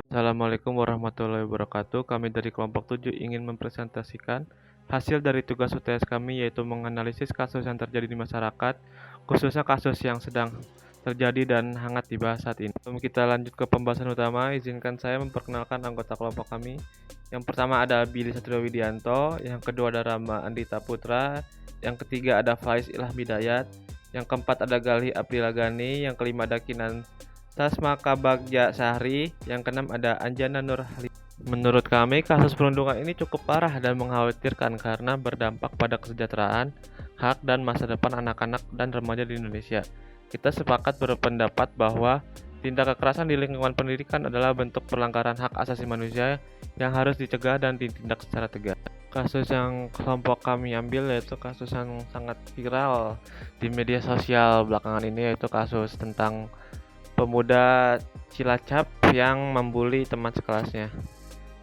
Assalamualaikum warahmatullahi wabarakatuh. Kami dari kelompok 7 ingin mempresentasikan hasil dari tugas UTS kami, yaitu menganalisis kasus yang terjadi di masyarakat, khususnya kasus yang sedang terjadi dan hangat dibahas saat ini. Sebelum kita lanjut ke pembahasan utama, izinkan saya memperkenalkan anggota kelompok kami. Yang pertama ada Billy Satrio Widianto, yang kedua ada Rama Andita Putra, yang ketiga ada Faiz Ilham Hidayat, yang keempat ada Galih Aprila Gani, yang kelima ada Kinan Tasma Kabagja Sahri, yang keenam ada Anjana Nur Halim. Menurut kami, kasus perundungan ini cukup parah dan mengkhawatirkan karena berdampak pada kesejahteraan, hak, dan masa depan anak-anak dan remaja di Indonesia. Kita sepakat berpendapat bahwa tindak kekerasan di lingkungan pendidikan adalah bentuk pelanggaran hak asasi manusia yang harus dicegah dan ditindak secara tegas. Kasus yang kelompok kami ambil yaitu kasus yang sangat viral di media sosial belakangan ini, yaitu kasus tentang pemuda Cilacap yang membuli teman sekelasnya.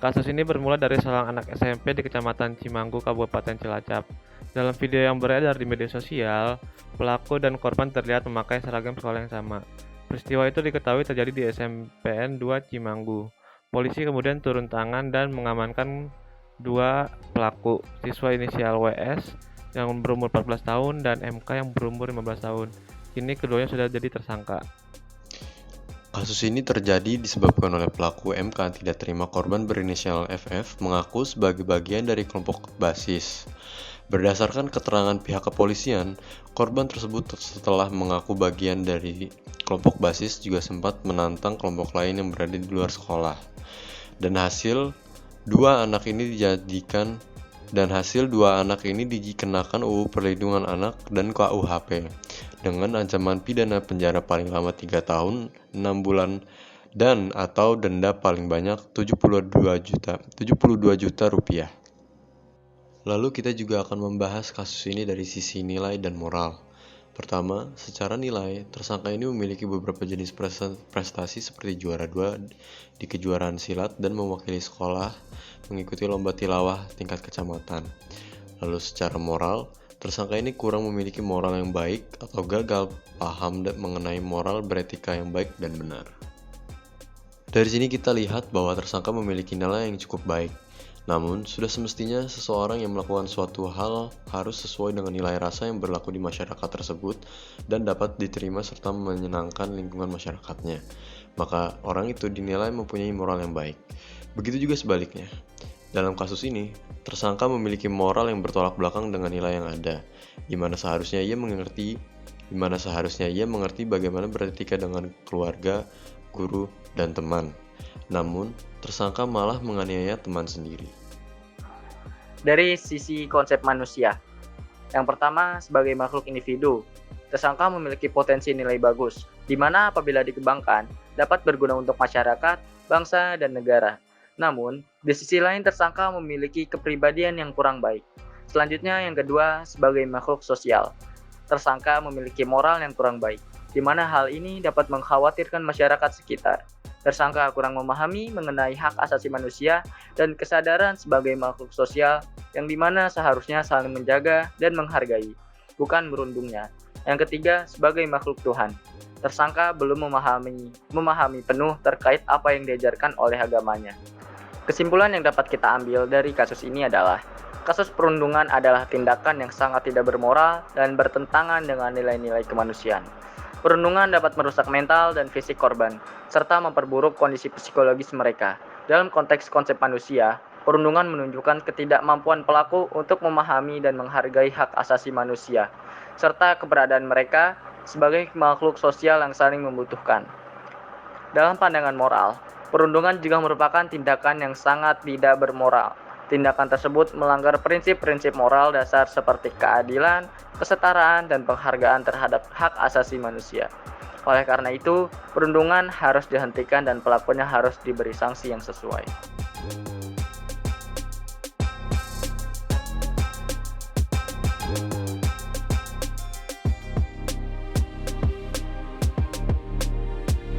Kasus ini bermula dari seorang anak SMP di Kecamatan Cimanggu, Kabupaten Cilacap. Dalam video yang beredar di media sosial, pelaku dan korban terlihat memakai seragam sekolah yang sama. Peristiwa itu diketahui terjadi di SMPN 2 Cimanggu. Polisi kemudian turun tangan dan mengamankan dua pelaku, siswa inisial WS yang berumur 14 tahun dan MK yang berumur 15 tahun. Kini keduanya sudah jadi tersangka. Kasus ini terjadi disebabkan oleh pelaku MK yang tidak terima korban berinisial FF mengaku sebagai bagian dari kelompok basis. Berdasarkan keterangan pihak kepolisian, korban tersebut setelah mengaku bagian dari kelompok basis juga sempat menantang kelompok lain yang berada di luar sekolah. Dan hasil dua anak ini dikenakan UU Perlindungan Anak dan KUHP dengan ancaman pidana penjara paling lama 3 tahun, 6 bulan, dan atau denda paling banyak 72 juta rupiah. Lalu kita juga akan membahas kasus ini dari sisi nilai dan moral. Pertama, secara nilai, tersangka ini memiliki beberapa jenis prestasi seperti juara 2 di kejuaraan silat dan mewakili sekolah mengikuti lomba tilawah tingkat kecamatan. Lalu secara moral, tersangka ini kurang memiliki moral yang baik atau gagal paham mengenai moral beretika yang baik dan benar. Dari sini kita lihat bahwa tersangka memiliki nilai yang cukup baik. Namun, sudah semestinya seseorang yang melakukan suatu hal harus sesuai dengan nilai rasa yang berlaku di masyarakat tersebut dan dapat diterima serta menyenangkan lingkungan masyarakatnya. Maka orang itu dinilai mempunyai moral yang baik. Begitu juga sebaliknya. Dalam kasus ini, tersangka memiliki moral yang bertolak belakang dengan nilai yang ada, di mana seharusnya ia mengerti bagaimana beretika dengan keluarga, guru, dan teman. Namun, tersangka malah menganiaya teman sendiri. Dari sisi konsep manusia, yang pertama sebagai makhluk individu, tersangka memiliki potensi nilai bagus, di mana apabila dikembangkan dapat berguna untuk masyarakat, bangsa, dan negara. Namun, di sisi lain tersangka memiliki kepribadian yang kurang baik. Selanjutnya yang kedua sebagai makhluk sosial, tersangka memiliki moral yang kurang baik, di mana hal ini dapat mengkhawatirkan masyarakat sekitar. Tersangka kurang memahami mengenai hak asasi manusia dan kesadaran sebagai makhluk sosial yang dimana seharusnya saling menjaga dan menghargai, bukan merundungnya. Yang ketiga, sebagai makhluk Tuhan. Tersangka belum memahami penuh terkait apa yang diajarkan oleh agamanya. Kesimpulan yang dapat kita ambil dari kasus ini adalah, kasus perundungan adalah tindakan yang sangat tidak bermoral dan bertentangan dengan nilai-nilai kemanusiaan. Perundungan dapat merusak mental dan fisik korban, serta memperburuk kondisi psikologis mereka. Dalam konteks konsep manusia, perundungan menunjukkan ketidakmampuan pelaku untuk memahami dan menghargai hak asasi manusia, serta keberadaan mereka sebagai makhluk sosial yang saling membutuhkan. Dalam pandangan moral, perundungan juga merupakan tindakan yang sangat tidak bermoral. Tindakan tersebut melanggar prinsip-prinsip moral dasar seperti keadilan, kesetaraan, dan penghargaan terhadap hak asasi manusia. Oleh karena itu, perundungan harus dihentikan dan pelakunya harus diberi sanksi yang sesuai.